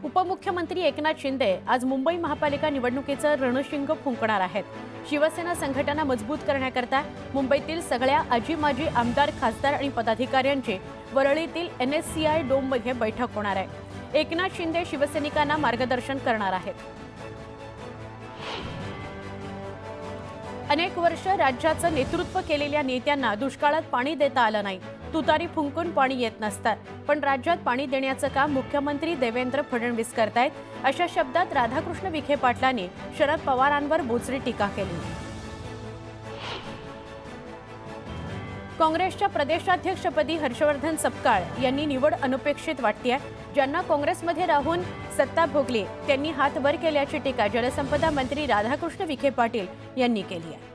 उपमुख्यमंत्री एकनाथ शिंदे आज मुंबई महापालिका निवडणुकीचं रणशिंग फुंकणार आहेत। शिवसेना संघटना मजबूत करण्याकरता मुंबईतील सगळ्या आजी-माजी आमदार, खासदार आणि पदाधिकाऱ्यांची वरळीतील NSCI डोममध्ये बैठक होणार आहे। एकनाथ शिंदे शिवसैनिकांना मार्गदर्शन करणार आहेत। अनेक वर्ष राज्याचं नेतृत्व केलेल्या नेत्यांना दुष्काळात पाणी देता आलं नाही। तुतारी फुंकून पाणी येत नसतं, पण राज्यात पाणी देण्याचं काम मुख्यमंत्री देवेंद्र फडणवीस करतायत, अशा शब्दात राधाकृष्ण विखे पाटलांनी शरद पवारांवर बोचरी टीका केली। काँग्रेसच्या प्रदेशाध्यक्षपदी हर्षवर्धन सपकाळ यांनी निवड अनपेक्षित वाटतेय। ज्यांना काँग्रेसमध्ये राहून सत्ता भोगली त्यांनी हात वर केल्याची टीका जलसंपदा मंत्री राधाकृष्ण विखे पाटील यांनी केली आहे।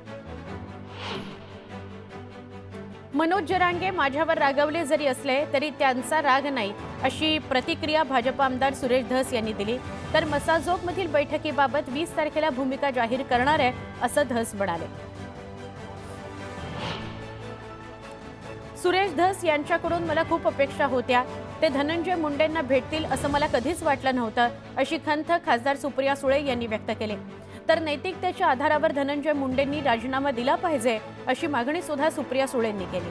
मनोज जरांगे माझ्यावर रागवले जरी असले तरी त्यांचा राग नाही, अशी प्रतिक्रिया भाजप आमदार सुरेश धस यांनी दिली। तर मसाजोगमधील बैठकीबाबत 20 तारखेला भूमिका जाहीर करणार आहे, असं धस म्हणाले। सुरेश धस यांच्याकडून मला खूप अपेक्षा होत्या। ते धनंजय मुंडेंना भेटतील असं मला कधीच वाटलं नव्हतं, अशी खंत खासदार सुप्रिया सुळे यांनी व्यक्त केली। तर नैतिकतेच्या आधारावर धनंजय मुंडेंनी राजीनामा दिला पाहिजे, अशी मागणी सुद्धा सुप्रिया सुळेंनी केली।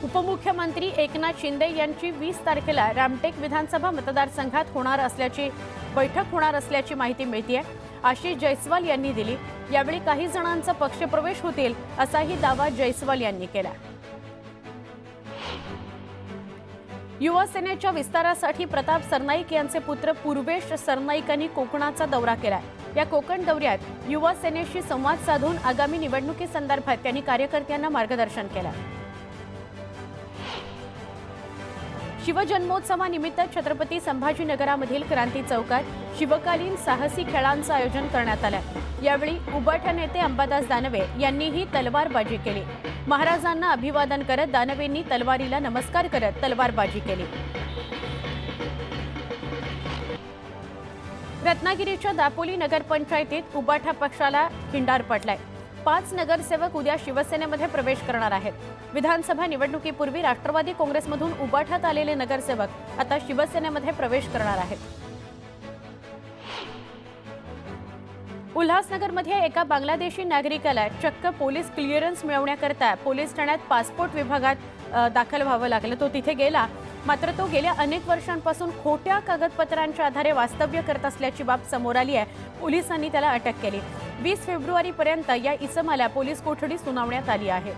उपमुख्यमंत्री एकनाथ शिंदे यांची 20 तारखेला रामटेक विधानसभा मतदारसंघात बैठक होणार असल्याची माहिती मिळतेय, आशिष जयस्वाल यांनी दिली। यावेळी काही जणांचा पक्षप्रवेश होतील असाही दावा जयस्वाल यांनी केला। युवा सेनेच्या विस्तारासाठी प्रताप सरनाईक यांचे पुत्र पूर्वेश सरनाईकांनी कोकणाचा दौरा केला। या कोकण दौऱ्यात युवा सेनेशी संवाद साधून आगामी निवडणुकीसंदर्भात त्यांनी कार्यकर्त्यांना मार्गदर्शन केलं। शिवजन्मोत्सवानिमित्त छत्रपती संभाजीनगरामधील क्रांती चौकात शिवकालीन साहसी खेळांचं आयोजन करण्यात आलं। यावेळी उबाठा नेते अंबादास दानवे यांनीही तलवारबाजी केली। महाराजांना अभिवादन करत दानवेंनी तलवारीला नमस्कार करत तलवारबाजी केली। रत्नागिरीच्या दापोली नगरपंचायतीत उबाठा पक्षाला खिंडार पडलाय। 5 नगरसेवक उद्या शिवसेनेमध्ये प्रवेश करणार आहेत। विधानसभा निवडणुकीपूर्वी राष्ट्रवादी काँग्रेसमधून उबाठात आलेले नगरसेवक आता शिवसेनेमध्ये प्रवेश करणार आहेत। उल्हासनगरमध्ये एका बांगलादेशी नागरिकाला चक्क पोलीस क्लिअरन्स मिळवण्याकरता पोलीस ठाण्यात पासपोर्ट विभागात दाखल व्हावं लागलं। तो तिथे गेला, मात्र तो गेल्या अनेक वर्षांपासून खोट्या कागदपत्रांच्या आधारे वास्तव्य करत असल्याची बाब समोर आली आहे। पोलिसांनी त्याला अटक केली। 20 फेब्रुवारीपर्यंत या इसमाला पोलीस कोठडी सुनावण्यात आली आहे।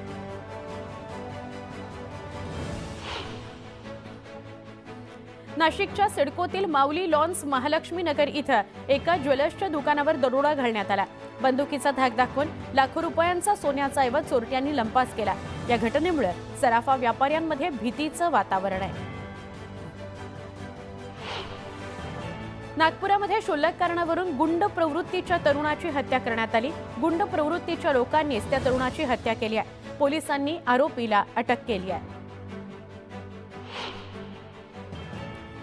नाशिकच्या सिडकोतील माऊली लॉन्स महालक्ष्मी नगर इथं एका ज्वेलर्सच्या दुकानावर दरोडा घालण्यात आला। बंदुकीचा धाक दाखवून लाखो रुपयांचा सोन्याचा ऐवज चोरट्यांनी लंपास केला। या घटनेमुळे सराफा व्यापाऱ्यांमध्ये भीतीचं वातावरण आहे। नागपुरामध्ये क्षुल्लक कारणावरून गुंड प्रवृत्तीच्या तरुणाची हत्या करण्यात आली। गुंड प्रवृत्तीच्या लोकांनीच त्या तरुणाची हत्या केली आहे। पोलिसांनी आरोपीला अटक केली आहे।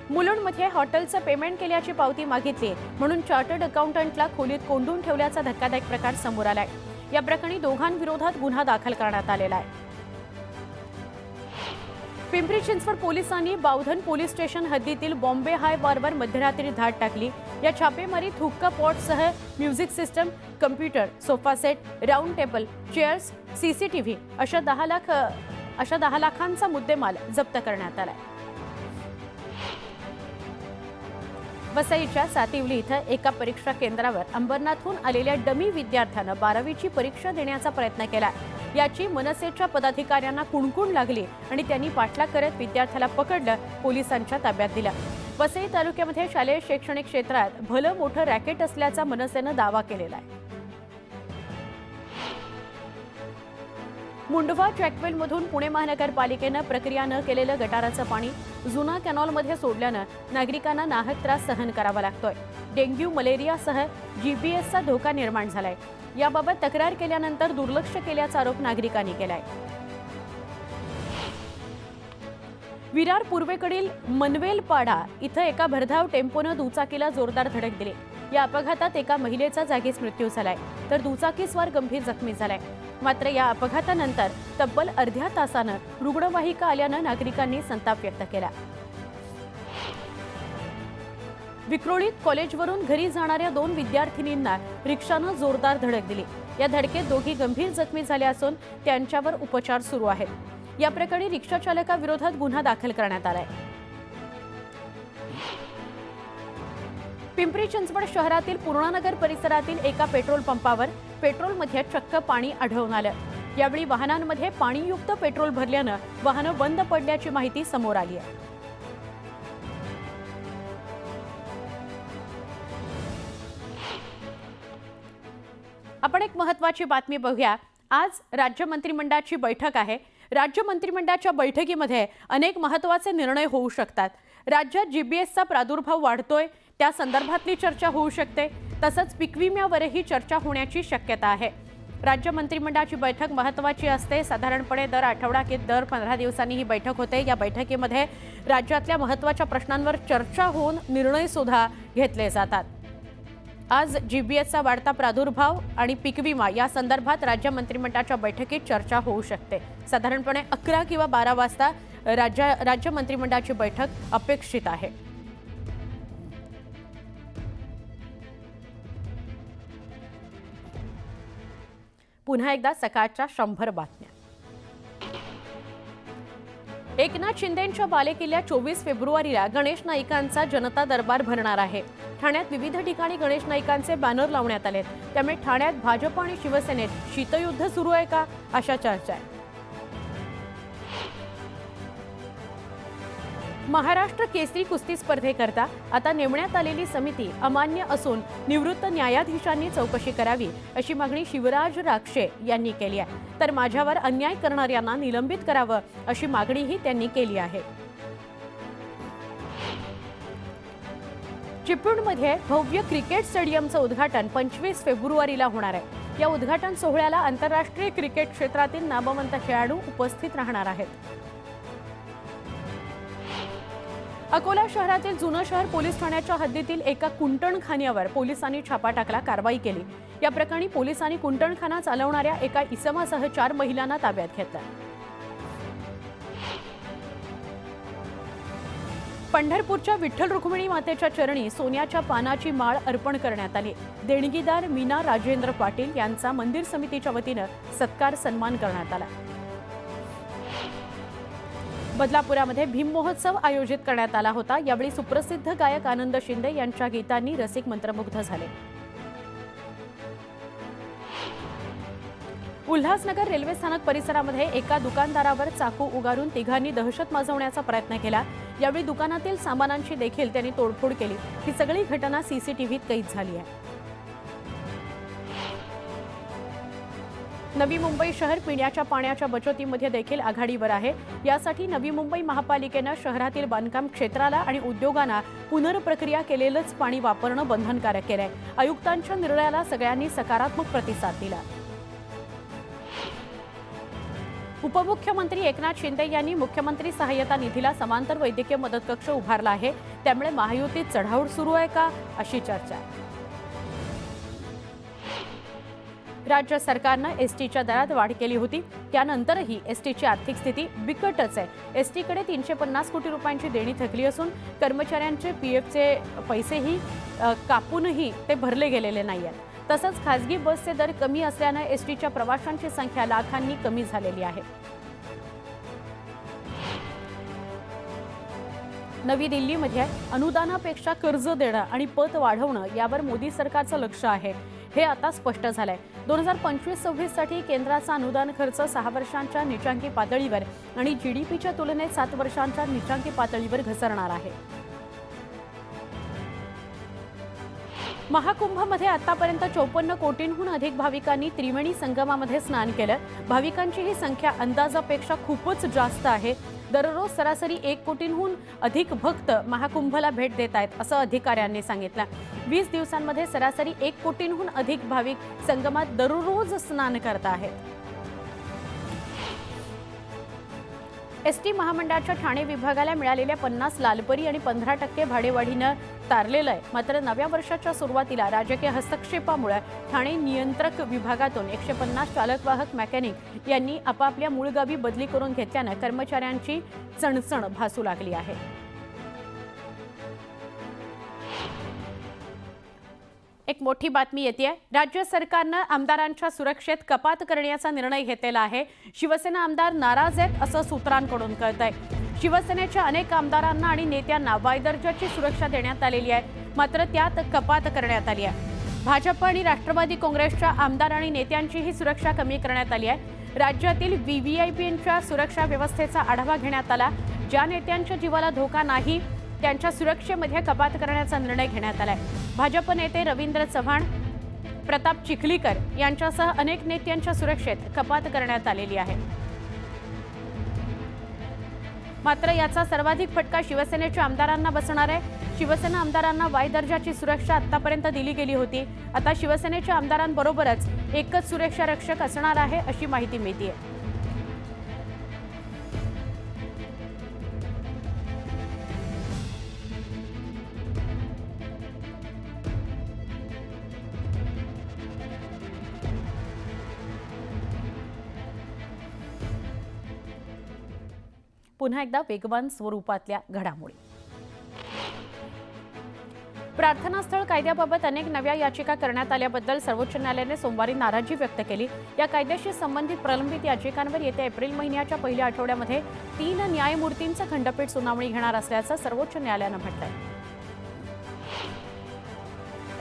मुलुंडमध्ये हॉटेलचं पेमेंट केल्याची पावती मागितली म्हणून चार्टर्ड अकाउंटंटला खोलीत कोंडून ठेवल्याचा धक्कादायक प्रकार समोर आलाय। या प्रकरणी दोघांविरोधात गुन्हा दाखल करण्यात आलेला आहे। पिंपरी चिंचवड पोलिसांनी बावधन पोलीस स्टेशन हद्दीतील बॉम्बे हाय बारवर मध्यरात्री धाड टाकली। या छापेमारीत हुक्का पॉटसह music system, computer, sofa set, round table, chairs, CCTV अशा 10 लाखांचा मुद्देमाल जप्त करण्यात आलाय। वसईच्या सातिवली इथं एका परीक्षा केंद्रावर अंबरनाथहून आलेल्या डमी विद्यार्थ्यानं 12वीची परीक्षा देण्याचा प्रयत्न केला। याची मनसेच्या पदाधिकाऱ्यांना कुणकुण लागली आणि त्यांनी पाठलाग करत विद्यार्थ्याला पकडलं, पोलिसांच्या ताब्यात दिलं। वसई तालुक्यामध्ये शालेय शैक्षणिक क्षेत्रात भलं मोठं रॅकेट असल्याचा मनसेनं दावा केलेला आहे। मुंडवा ट्रॅकवेलमधून पुणे महानगरपालिकेनं प्रक्रिया न केलेलं गटाराचं पाणी जुना कॅनॉलमध्ये सोडल्यानं नागरिकांना नाहक त्रास सहन करावा लागतोय। डेंग्यू, मलेरियासह GBSचा धोका निर्माण झालाय। याबाबत तक्रार केल्यानंतर दुर्लक्ष केल्याचा आरोप नागरिकांनी केलाय। विरार पूर्वेकडील मनवेलपाडा इथं एका भरधाव टेम्पोनं दुचाकीला जोरदार धडक दिली। या अपघातात एका महिलेचा जागीच मृत्यू झालाय, तर दुचाकीस्वार गंभीर जखमी झालाय। मात्र या अपघातानंतर तब्बल अर्ध्या तासानं रुग्णवाहिका आल्यानं नागरिकांनी संताप व्यक्त केला। विक्रोळीत कॉलेजवरून घरी जाणाऱ्या 2 विद्यार्थिनींना रिक्षानं जोरदार धडक दिली। या धडकेत दोघी गंभीर जखमी झाल्या असून त्यांच्यावर उपचार सुरू आहेत। या प्रकरणी रिक्षा चालकाविरोधात गुन्हा दाखल करण्यात आलाय। पिंपरी चिंचवड शहरातील पूर्णानगर परिसरातील एका पेट्रोल पंपावर पेट्रोलमध्ये चक्क पाणी आढळून आलं। यावेळी वाहनांमध्ये पाणीयुक्त पेट्रोल भरल्यानं वाहनं बंद पडल्याची माहिती समोर आली आहे। आपण एक महत्त्वाची बातमी बघूया। आज राज्य मंत्रिमंडळाची बैठक आहे। राज्य मंत्रिमंडळाच्या बैठकीमध्ये अनेक महत्त्वाचे निर्णय होऊ शकतात। राज्यात जीबीएसचा प्रादुर्भाव वाढतोय, त्या संदर्भातली चर्चा होऊ शकते। तसंच पीक विम्यावरही चर्चा होण्याची शक्यता आहे। राज्य मंत्रिमंडळाची बैठक महत्त्वाची असते। साधारणपणे दर आठवडा की दर 15 दिवसांनी ही बैठक होते। या बैठकीमध्ये राज्यातल्या महत्त्वाच्या प्रश्नांवर चर्चा होऊन निर्णय सुद्धा घेतले जातात। आज जीबीएसचा वाढता प्रादुर्भाव आणि पीक विमा या संदर्भात राज्य मंत्रिमंडळाच्या बैठकीत चर्चा होऊ शकते। साधारणपणे 11 किंवा 12 वाजता राज्य मंत्रिमंडळाची बैठक अपेक्षित आहे। पुन्हा एकदा सकाळच्या 100 बातम्या। एकनाथ शिंदेंच्या बालेकिल्ल्यात 24 फेब्रुवारीला गणेश नाईकांचा जनता दरबार भरणार आहे। ठाण्यात विविध ठिकाणी गणेश नाईकांचे बॅनर लावण्यात आलेत। त्यामुळे ठाण्यात भाजप आणि शिवसेनेत शीतयुद्ध सुरू आहे का, अशा चर्चा आहे। महाराष्ट्र केसरी कुस्ती स्पर्धेकरता आता नेमण्यात आलेली समिती अमान्य असून निवृत्त न्यायाधीशांनी चौकशी करावी अशी मागणी शिवराज राक्षे यांनी केली आहे। तर माझ्यावर अन्याय करणाऱ्यांना निलंबित करावं अशी मागणीही त्यांनी केली आहे। चिपळूणमध्ये भव्य क्रिकेट स्टेडियमचं उद्घाटन 25 फेब्रुवारीला होणार आहे। या उद्घाटन सोहळ्याला आंतरराष्ट्रीय क्रिकेट क्षेत्रातील नामवंत खेळाडू उपस्थित राहणार आहेत। अकोला शहरातील जुनं शहर पोलीस ठाण्याच्या हद्दीतील एका कुंटणखान्यावर पोलिसांनी छापा टाकला, कारवाई केली। या प्रकरणी पोलिसांनी कुंटणखाना चालवणाऱ्या एका इसमासह 4 महिलांना ताब्यात घेतलं। पंढरपूरच्या विठ्ठल रुक्मिणी मातेच्या चरणी सोन्याच्या पानाची माळ अर्पण करण्यात आली। देणगीदार मीना राजेंद्र पाटील यांचा मंदिर समितीच्या वतीनं सत्कार सन्मान करण्यात आला। बदलापुरामध्ये भीम महोत्सव आयोजित करण्यात आला होता। यावेळी सुप्रसिद्ध गायक आनंद शिंदे यांच्या गीतांनी रसिक मंत्रमुग्ध झाले। उल्हासनगर रेल्वे स्थानक परिसरामध्ये एका दुकानदारावर चाकू उगारून तिघांनी दहशत माजवण्याचा प्रयत्न केला। यावेळी दुकानातील सामानांची देखील त्यांनी तोडफोड केली। ही सगळी घटना सीसीटीव्हीत कैद झाली आहे। नवी मुंबई शहर पिण्याच्या पाण्याच्या बचतीमध्ये देखील आघाडीवर आहे। यासाठी नवी मुंबई महापालिकेनं शहरातील बांधकाम क्षेत्राला आणि उद्योगांना पुनर्प्रक्रिया केलेलंच पाणी वापरणं बंधनकारक केलंय। आयुक्तांच्या निर्णयाला सगळ्यांनी सकारात्मक प्रतिसाद दिला। उपमुख्यमंत्री एकनाथ शिंदे यांनी मुख्यमंत्री सहाय्यता निधीला समांतर वैद्यकीय मदत कक्ष उभारला आहे। त्यामुळे महायुतीत चढाओढ सुरू आहे का, अशी चर्चा आहे। राज्य सरकारनं एसटीच्या दरात वाढ केली होती, त्यानंतरही एसटीची आर्थिक स्थिती बिकटच आहे। एसटीकडे 350 कोटी रुपयांची देणी थकली असून कर्मचाऱ्यांचे पीएफचे पैसेही कापूनही ते भरले गेलेले नाहीत। तसंच खासगी बसचे दर कमी असल्यानं एसटीच्या प्रवाशांची संख्या लाखांनी कमी झालेली आहे। नवी दिल्लीमध्ये अनुदानापेक्षा कर्ज देणं आणि पत वाढवणं यावर मोदी सरकारचं लक्ष आहे, हे आता स्पष्ट झालंय। 2025-26 साठी केंद्राचा अनुदान खर्च 6 वर्षांच्या निचांकी पातळीवर आणि जीडीपीच्या तुलनेत 7 वर्षांच्या निचांकी पातळीवर घसरणार आहे। महाकुंभमध्ये आतापर्यंत 54 कोटींहून अधिक भाविकांनी त्रिवेणी संगमामध्ये स्नान केलं। भाविकांची ही संख्या अंदाजापेक्षा खूपच जास्त आहे। दररोज सरासरी 1 कोटींहून अधिक भक्त महाकुंभला भेट देत आहेत, असं अधिकाऱ्यांनी सांगितलं। 20 दिवसांमध्ये सरासरी 1 कोटींहून अधिक भाविक संगमात दररोज स्नान करत आहेत। एसटी महामंडळाच्या ठाणे विभागाला मिळालेल्या 50 लालपरी आणि 15% भाडेवाढीनं तारलेलं आहे। मात्र नव्या वर्षाच्या सुरुवातीला राजकीय हस्तक्षेपामुळे ठाणे नियंत्रक विभागातून 150 चालकवाहक मेकॅनिक यांनी आपापल्या मूळ गावी बदली करून घेतल्यानं कर्मचाऱ्यांची चणचण भासू लागली आहे। एक मोठी बातमी येते. राज्य सरकारनं आमदारांच्या सुरक्षेत कपात करण्याचा निर्णय घेतलेला आहे. शिवसेना आमदार नाराज आहेत असं सूत्रांकडून कळतंय. शिवसेनेच्या अनेक आमदारांना आणि नेत्यांना वायदर्जाची सुरक्षा देण्यात आलेली आहे, मात्र त्यात कपात करण्यात आली आहे. भाजप आणि राष्ट्रवादी काँग्रेसच्या आमदार आणि नेत्यांची ही सुरक्षा कमी करण्यात आली आहे. राज्यातील व्हीव्हीआयपींच्या सुरक्षा व्यवस्थेचा आढावा घेण्यात आला. ज्या नेत्यांच्या जीवाला धोका नाही त्यांच्या सुरक्षेमध्ये कपात करण्याचा निर्णय घेण्यात आलाय. भाजप नेते रवींद्र चव्हाण, प्रताप चिखलीकर यांच्यासह अनेक नेत्यांच्या सुरक्षेत कपात करण्यात आलेली आहे. मात्र याचा सर्वाधिक फटका शिवसेनेच्या आमदारांना बसणार आहे. शिवसेना आमदारांना वाय दर्जाची सुरक्षा आतापर्यंत दिली गेली होती. आता शिवसेनेच्या आमदारांबरोबरच एकच सुरक्षा रक्षक असणार आहे अशी माहिती मिळते. पुन्हा एकदा वेगवान स्वरूपातल्या घडामोडी. प्रार्थनास्थळ कायद्याबाबत अनेक नव्या याचिका करण्यात आल्याबद्दल सर्वोच्च न्यायालयाने सोमवारी नाराजी व्यक्त केली. या कायद्याशी संबंधित प्रलंबित याचिकांवर येत्या एप्रिल महिन्याच्या पहिल्या आठवड्यामध्ये 3 न्यायमूर्तींचं खंडपीठ सुनावणी घेणार असल्याचं सर्वोच्च न्यायालयानं म्हटलंय.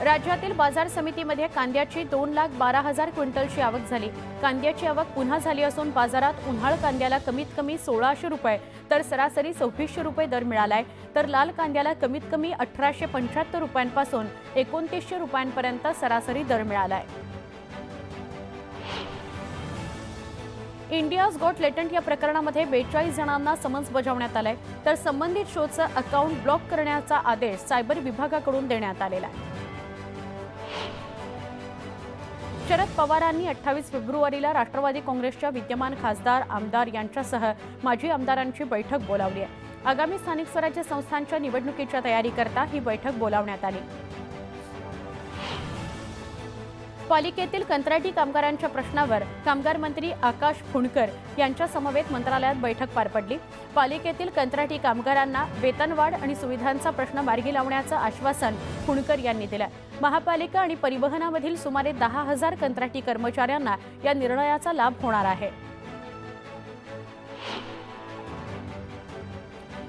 राज्यातील बाजार समितीमध्ये कांद्याची 2,12,000 क्विंटलची आवक झाली. कांद्याची आवक पुन्हा झाली असून बाजारात उन्हाळ कांद्याला कमीत कमी 1,600 रुपये तर सरासरी 2,400 रुपये दर मिळालाय. तर लाल कांद्याला कमीत कमी 1,875 रुपयांपासून 2,900 रुपयांपर्यंत सरासरी दर मिळालाय. इंडियाज गॉट लेटंट या प्रकरणामध्ये 42 जणांना समन्स बजावण्यात आलंय. तर संबंधित शोचं अकाउंट ब्लॉक करण्याचा आदेश सायबर विभागाकडून देण्यात आलेला आहे. शरद पवारांनी 28 फेब्रुवारीला राष्ट्रवादी काँग्रेसच्या विद्यमान खासदार, आमदार यांच्यासह माजी आमदारांची बैठक बोलावली आहे. आगामी स्थानिक स्वराज्य संस्थांच्या निवडणुकीच्या तयारीकरता ही बैठक बोलावण्यात आली. पालिकेतील कंत्राटी कामगारांच्या प्रश्नावर कामगार मंत्री आकाश फुंडकर यांच्या समवेत मंत्रालयात बैठक पार पडली. पालिकेतील कंत्राटी कामगारांना वेतनवाढ आणि सुविधांचा प्रश्न मार्गी लावण्याचं आश्वासन फुंडकर यांनी दिलं. महापालिका आणि परिवहनामधील सुमारे 10,000 कंत्राटी कर्मचाऱ्यांना या निर्णयाचा लाभ होणार आहे.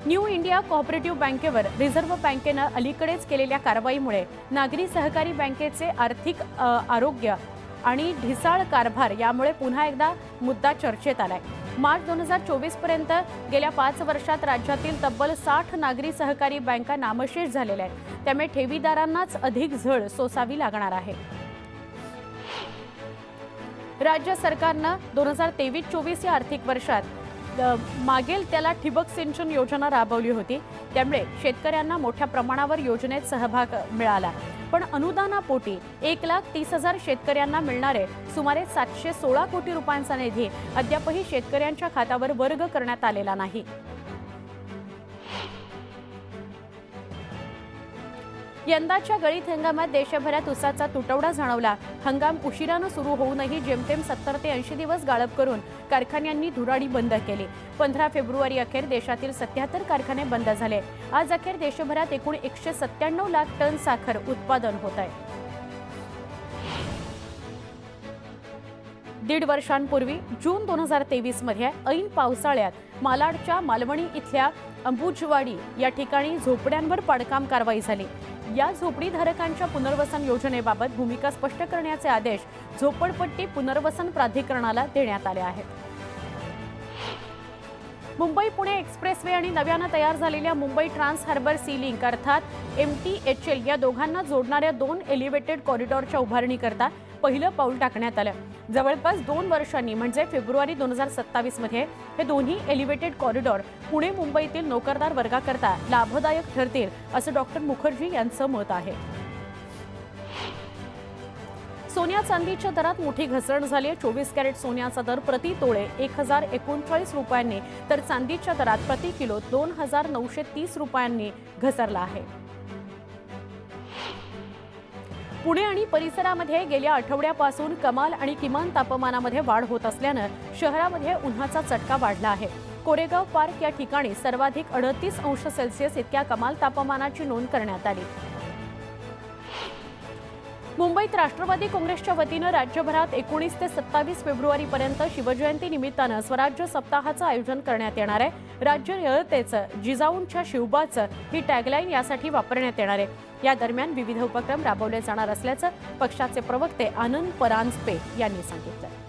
न्यू इंडिया कोऑपरेटिव्ह बँकेवर रिझर्व्ह बँकेनं अलीकडेच केलेल्या कारवाईमुळे नागरी सहकारी बँकेचे आर्थिक आरोग्य आणि ढिसाळ कारभार यामुळे पुन्हा एकदा मुद्दा चर्चेत आलाय. मार्च 2024 पर्यंत गेल्या 5 वर्षात राज्यातील तब्बल 60 नागरी सहकारी बँका नामशेष झालेल्या आहेत. त्यामुळे ठेवीदारांनाच अधिक झळ सोसावी लागणार आहे. राज्य सरकारनं 2023-24 या आर्थिक वर्षात मागेल त्याला ठिबक सिंचन योजना राबवली होती. त्यामुळे शेतकऱ्यांना मोठ्या प्रमाणावर योजनेत सहभाग मिळाला. पण अनुदानापोटी 1,30,000 शेतकऱ्यांना मिळणारे सुमारे 716 कोटी रुपयांचा निधी अद्यापही शेतकऱ्यांच्या खात्यावर वर्ग करण्यात आलेला नाही. यंदाच्या गळीत हंगामात देशभरात ऊसाचा तुटवडा जाणवला. हंगाम उशिरानं सुरू होऊनही जेमतेम 70 ते 80 दिवस गाळप करून कारखान्यांनी धुराडी बंद केली. 15 फेब्रुवारी अखेर देशातील 77 कारखाने बंद झाले. आज अखेर देशभरात एकूण 197 लाख टन साखर उत्पादन होत आहे. 1.5 वर्षांपूर्वी जून 2023 मध्ये ऐन पावसाळ्यात मालाडच्या मालवणी इथल्या अंबुजवाडी या ठिकाणी झोपड्यांवर पाडकाम कारवाई झाली. या झोपडीधारकांच्या पुनर्वसन योजनेबाबत भूमिका स्पष्ट करण्याचे आदेश झोपडपट्टी पुनर्वसन प्राधिकरणाला देण्यात आले आहेत. मुंबई पुणे एक्सप्रेसवे आणि नव्यानं तयार झालेल्या Mumbai trans harbour sea link अर्थात MTHL या दोघांना जोडणाऱ्या 2 एलिव्हेटेड कॉरिडॉरच्या उभारणीकरता पहिलं पाऊल टाकण्यात आलं. जवळपास 2 वर्षांनी म्हणजे फेब्रुवारी 2027 मध्ये हे दोन्ही एलिव्हेटेड कॉरिडॉर पुणे मुंबईतील नोकरदार वर्गाकरता लाभदायक ठरतील असं डॉक्टर मुखर्जी यांचं मत आहे. सोन्या चांदीच्या दरात मोठी घसरण झाली. 24 कॅरेट सोन्याचा दर प्रति तोळे 1,039 रुपयांनी तर चांदीच्या दरात प्रति किलो 2,930 रुपयांनी घसरला आहे. पुणे आणि परिसरामध्ये गेल्या आठवड्यापासून कमाल आणि किमान तापमानामध्ये वाढ होत असल्यानं शहरामध्ये उन्हाचा चटका वाढला आहे. कोरेगाव पार्क या ठिकाणी सर्वाधिक 38 अंश सेल्सिअस इतक्या कमाल तापमानाची नोंद करण्यात आली. मुंबईत राष्ट्रवादी काँग्रेसच्या वतीनं राज्यभरात 19 ते 27 फेब्रुवारीपर्यंत शिवजयंती निमित्तानं स्वराज्य सप्ताहाचं आयोजन करण्यात येणार आहे। राज्यनियतेचं जिजाऊंच्या शिवबाचं ही टॅगलाईन यासाठी वापरण्यात येणार आहे। या दरम्यान विविध उपक्रम राबवले जाणार असल्याचं पक्षाचे प्रवक्ते आनंद परांजपे यांनी सांगितलं।